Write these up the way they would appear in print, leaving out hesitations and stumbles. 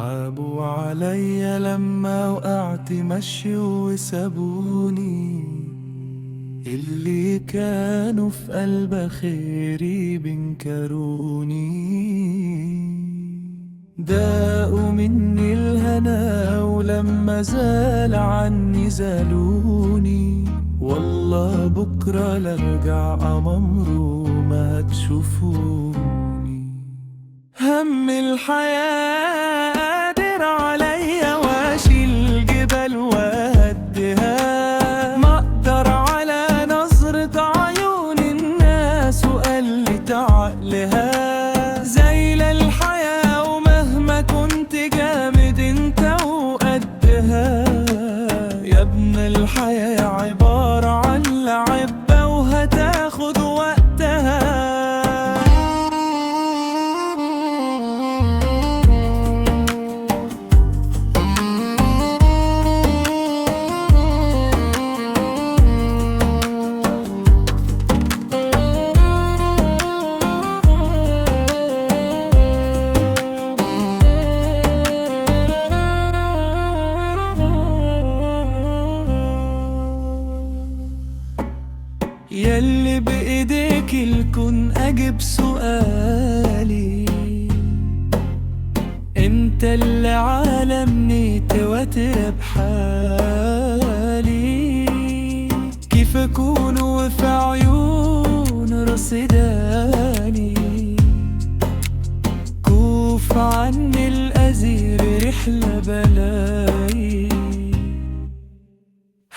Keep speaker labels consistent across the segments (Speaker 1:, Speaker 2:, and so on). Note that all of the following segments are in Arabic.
Speaker 1: عابوا عليا لما وقعت مشي وسابوني، اللي كانوا في قلب خيري بنكروني. داقوا مني الهنا ولما زال عني زالوني، والله بكرة لارجع أممرو ما تشوفوني. هم الحياة قادر عليا واشيل جبال وهدها، ما اقدر على نظرة عيون الناس وقلة عقلها. زايلة الحياة ومهما كنت جامد انت وقدها، يا ابن الحياة عبارة عن لعبة وهتاخد وقتها. ياللي بإيديك الكون أجب سؤالي، انت اللي عالمني تواتر بحالي. كيف أكون وفي عيون رصداني، كوف عني الأزير رحلة بلاي.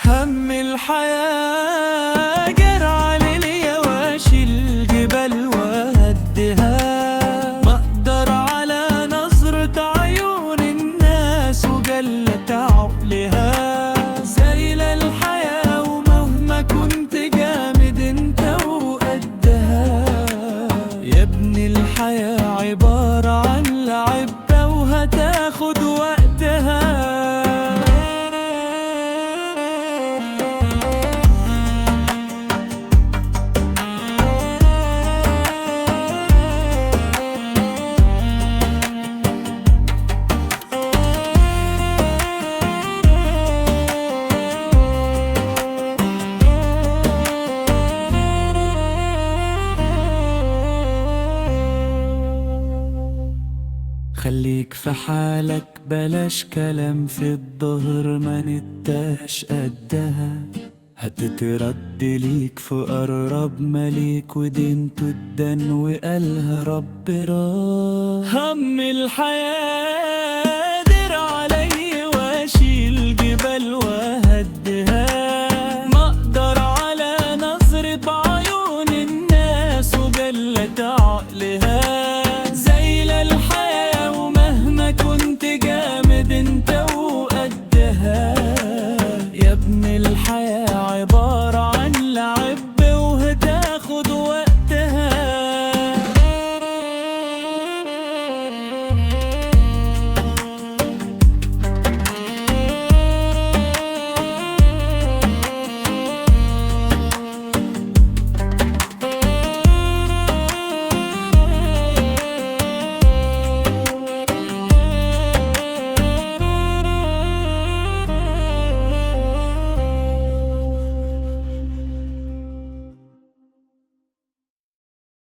Speaker 1: هم الحياة جرى علي واشيل الجبال وهدها، ما اقدر على نظرة عيون الناس وجلت عقلها. زايلة الحياة ومهما كنت جامد انت وقدها، يا ابن الحياة عبارة عن لعبة وهتاخد وقتها. خليك في حالك بلاش كلام في الظهر ما نتاش قدها، هتترد ليك في قرب مليك ودينته الدن وقالها رب. هم الحياة